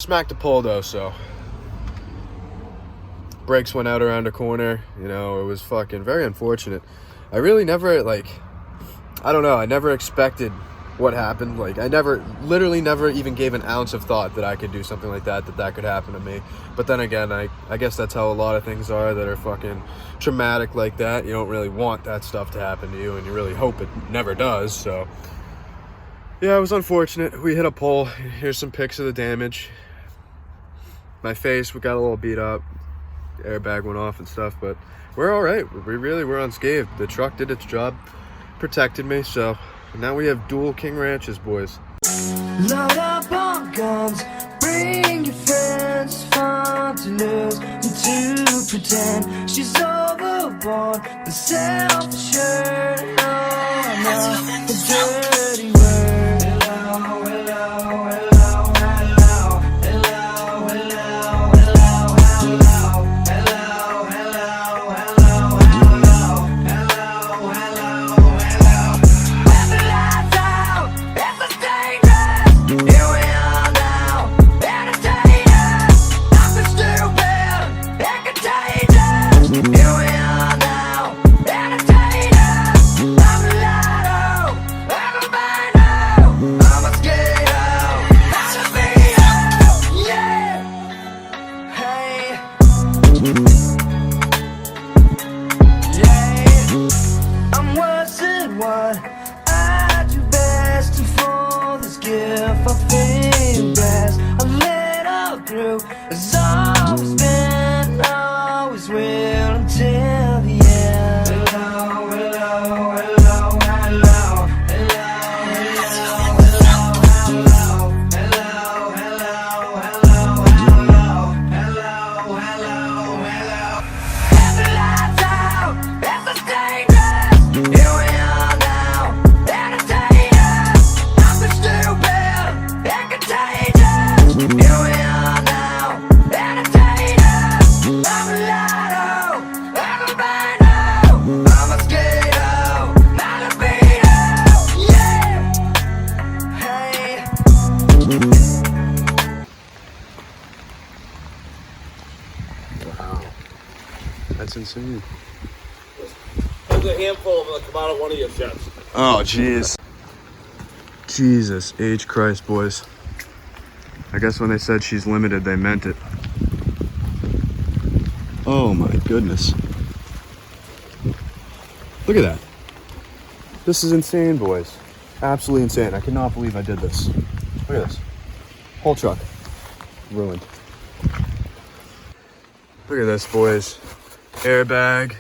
Smacked a pole though, so brakes went out around a corner. You know, it was fucking very unfortunate. I really never, like, I don't know, I never expected what happened. Like, I literally never even gave an ounce of thought that I could do something like that could happen to me. But then again, I guess that's how a lot of things are that are fucking traumatic like that. You don't really want that stuff to happen to you, and you really hope it never does. So yeah, it was unfortunate. We hit a pole. Here's some pics of the damage. My face, we got a little beat up. The airbag went off and stuff, but we're all right. We really were unscathed. The truck did its job, protected me. So now we have dual King Ranches, boys. Load up on guns, bring your friends. Fun to lose and to pretend she's overboard. The self-assured, oh no, the dirty word. Hello, hello, hello, hello, hello, hello, hello, hello, hello, hello, hello, hello, hello, hello. When the lights out, it's a dangerous. Here we are now, entertainers. Nothing stupid, and contagious. Here we are now, entertainers. I'm a lotto, I'm a bino, I'm a skater, I'm a beater, yeah. Hey, yeah. I'm worse than what I do best, and for this gift I feel blessed. A little through has always been, always will until the end. Hello, hello, hello, hello, hello, hello, hello, hello, hello, hello, hello, hello, hello. If the lights out, it's a dangerous. Here we are now, entertainers. Nothing stupid, and contagious. Here we are now, entertainers. I'm a lotto, I'm a bino, I'm a skater, not a beater, yeah. Hey. Wow, that's insane. There's a handful of them that come out of one of your sheds. Oh, jeez. Jesus H. Christ, boys. I guess when they said she's limited, they meant it. Oh my goodness. Look at that. This is insane, boys. Absolutely insane. I cannot believe I did this. Look at this. Whole truck ruined. Look at this, boys. Airbag.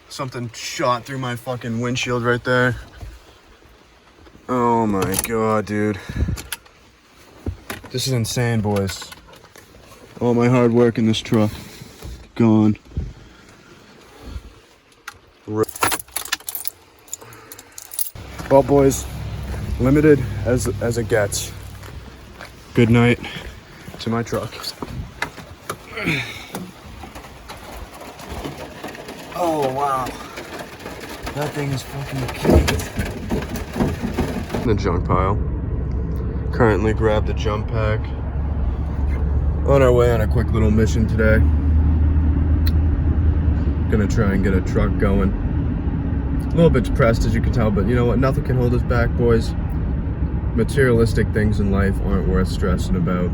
Something shot through my fucking windshield right there. Oh my god, dude. This is insane, boys. All my hard work in this truck gone. Well, boys, limited as it gets. Good night to my truck. Oh wow, that thing is fucking cute. The junk pile. Currently grabbed the jump pack. On our way on a quick little mission today. Gonna try and get a truck going. A little bit depressed, as you can tell, but you know what? Nothing can hold us back, boys. Materialistic things in life aren't worth stressing about.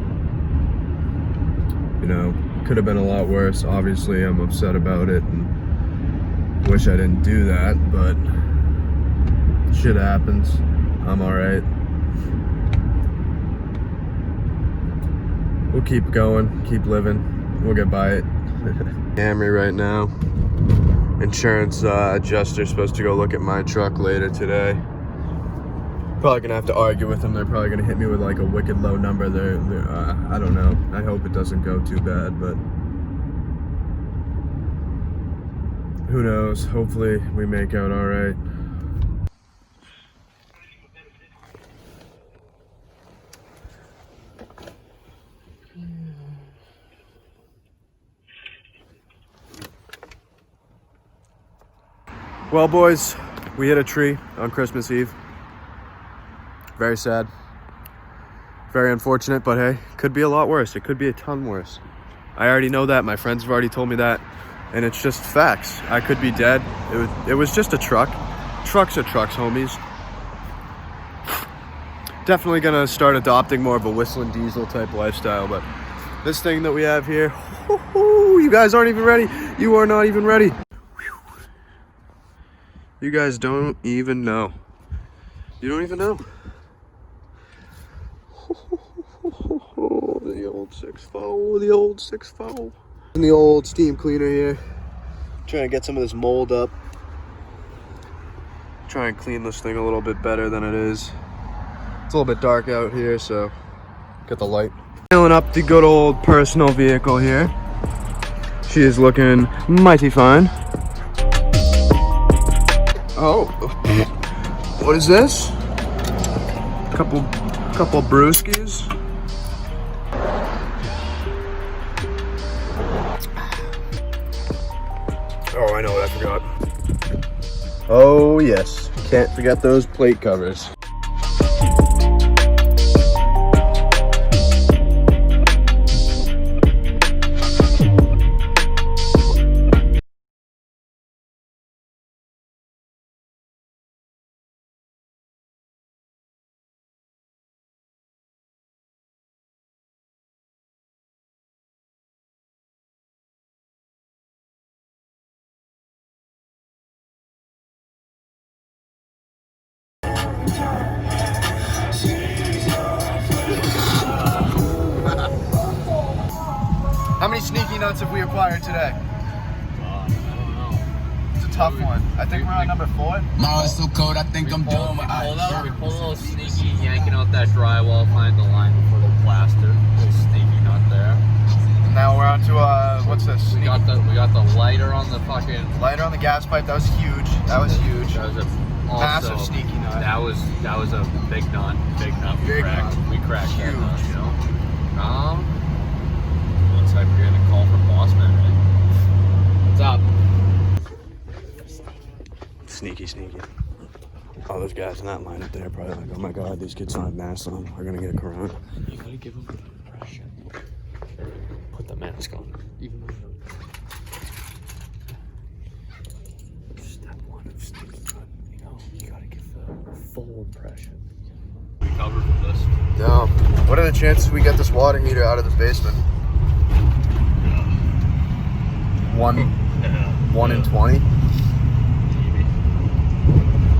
You know, could have been a lot worse. Obviously, I'm upset about it and wish I didn't do that, but shit happens. I'm alright. We'll keep going, keep living. We'll get by it. Camry right now. Insurance adjuster's supposed to go look at my truck later today. Probably gonna have to argue with them. They're probably gonna hit me with like a wicked low number. I don't know. I hope it doesn't go too bad, but who knows? Hopefully we make out all right. Well, boys, we hit a tree on Christmas Eve. Very sad. Very unfortunate, but hey, could be a lot worse. It could be a ton worse. I already know that. My friends have already told me that. And it's just facts. I could be dead. It was just a truck. Trucks are trucks, homies. Definitely gonna start adopting more of a whistling diesel type lifestyle, but this thing that we have here, you guys aren't even ready. You are not even ready. You guys don't even know. You don't even know. The old 6.4, the old 6.4. And the old steam cleaner here. Trying to get some of this mold up. Try and clean this thing a little bit better than it is. It's a little bit dark out here, so get the light. Filling up the good old personal vehicle here. She is looking mighty fine. Oh, what is this? Couple brewskis. Oh, I know what I forgot. Oh yes, can't forget those plate covers. How many sneaky nuts have we acquired today? I don't know. It's a tough one. I think we're on number 4. My so cold, I think I'm done with We pulled a little sneaky, yanking out that drywall, find the line before the plaster. A little sneaky nut there. Now we're on to what's this? We got the lighter on the fucking Lighter on the gas pipe. That was huge. That was huge. That was a Massive sneaky nut. That was a big nut. Big nut. Big nut. We cracked that Huge. nut, you know. Looks like we're gonna call for boss man, right? What's up? Sneaky. All those guys in that line up there are probably like, oh my god, these kids don't have masks on. We're gonna get a corona. You gotta give them an impression. Put the mask on. Even though step 1 of sneaky nut, you know, you gotta give the full impression. We covered with this. No. What are the chances we get this water heater out of the basement? 1 in 20? Maybe.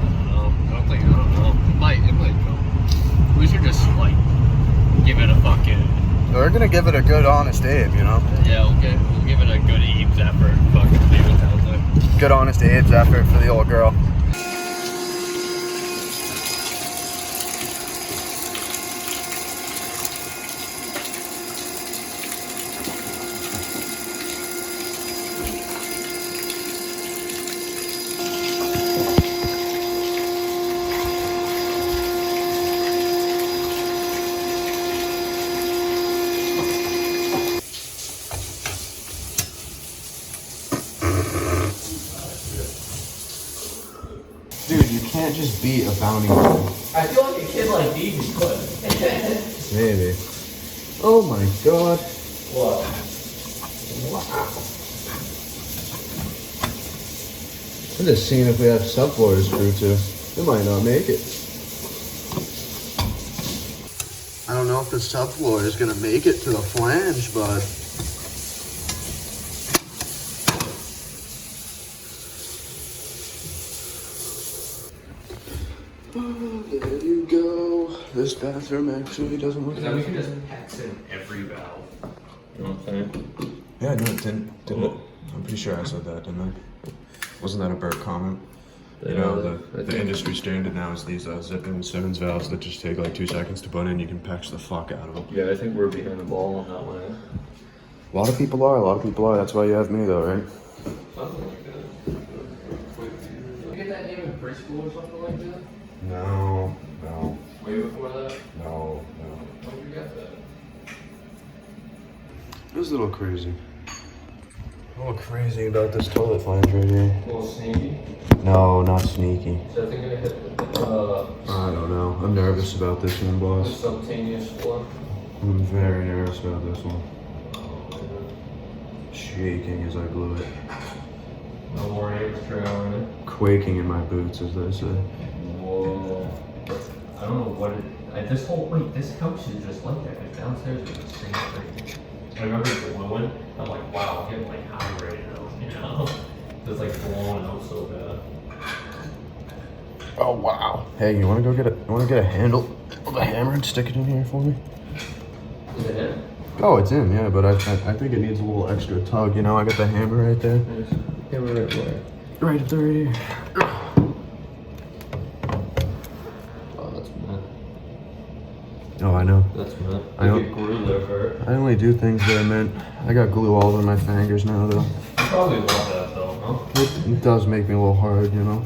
I don't know. It might go. We should just like give it a fucking. We're gonna give it a good honest Abe, you know? Yeah, we'll give it a good Eames effort. Fucking see what's out there. Good honest Abe's effort for the old girl. Dude, you can't just beat a bounty hunter. I feel like a kid like these could. Maybe. Oh my god. What? Wow. I'm just seeing if we have subfloor to screw to. We might not make it. I don't know if the subfloor is gonna make it to the flange, but there you go. This bathroom actually doesn't look We that can just hex in every valve. You know what I'm saying? Yeah, no, it didn't it? I'm pretty sure I said that, didn't I? Wasn't that a Bert comment? You know, the industry standard now is these zip and Simmons valves that just take like 2 seconds to put in. You can patch the fuck out of them. Yeah, I think we're behind the ball on that one. A lot of people are. That's why you have me, though, right? Something like that. Did you get that name in preschool or something like that? No. Way before that? No. When did you get that? It was a little crazy. A little crazy about this toilet flange right here. A little sneaky. No, not sneaky. So I think I hit I don't know. I'm nervous about this one, the boss. subcutaneous floor. I'm very nervous about this one. Shaking as I glue it. No more extra on Quaking in my boots, as they say. Whoa. I don't know what it. This whole this couch is just like that. Because downstairs is the same thing. I remember gluing. I'm like, wow, I'm getting like high right now. You know, it's like blowing out so bad. Oh wow! Hey, you want to go get a handle of a hammer and stick it in here for me? Is it in? Oh, it's in, yeah, but I think it needs a little extra tug. You know, I got the hammer right there. Hammer right where? Right up there, right here. Oh, that's mad. Oh, I know. That's mad. I know. Get glue there for it. I only do things that are meant. I got glue all over my fingers now, though. You probably want that though, huh? It does make me a little hard, you know.